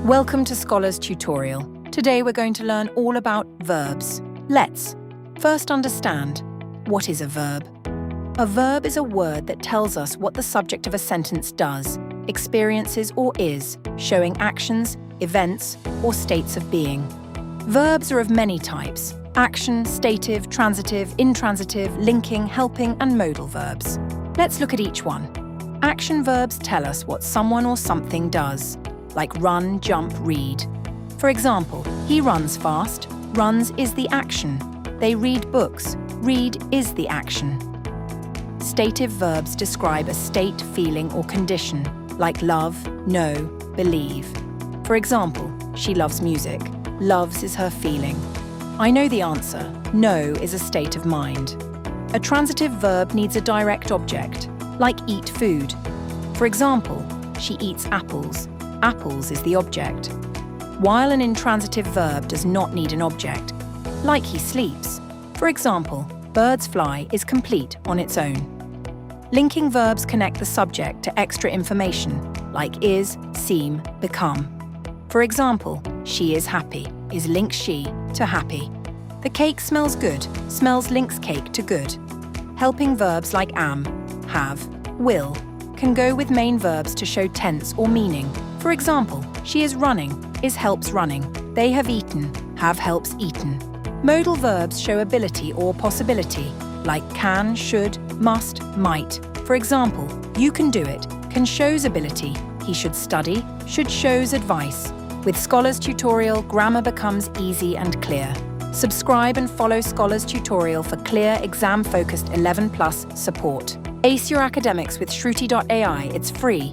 Welcome to Scholars Tutorial. Today we're going to learn all about verbs. Let's first understand, what is a verb? A verb is a word that tells us what the subject of a sentence does, experiences or is, showing actions, events, or states of being. Verbs are of many types: action, stative, transitive, intransitive, linking, helping, and modal verbs. Let's look at each one. Action verbs tell us what someone or something does, like run, jump, read. For example, he runs fast. Runs is the action. They read books. Read is the action. Stative verbs describe a state, feeling, or condition, like love, know, believe. For example, she loves music. Loves is her feeling. I know the answer. Know is a state of mind. A transitive verb needs a direct object, like eat food. For example, she eats apples. Apples is the object. While an intransitive verb does not need an object, like he sleeps. For example, birds fly is complete on its own. Linking verbs connect the subject to extra information, like is, seem, become. For example, she is happy is links she to happy. The cake smells good, smells links cake to good. Helping verbs like am, have, will, can go with main verbs to show tense or meaning. For example, she is running is helps running. They have eaten, have helps eaten. Modal verbs show ability or possibility, like can, should, must, might. For example, you can do it, can shows ability. He should study, should shows advice. With Scholars Tutorial, grammar becomes easy and clear. Subscribe and follow Scholars Tutorial for clear, exam-focused 11+ support. Ace your academics with Shruti.ai. It's free.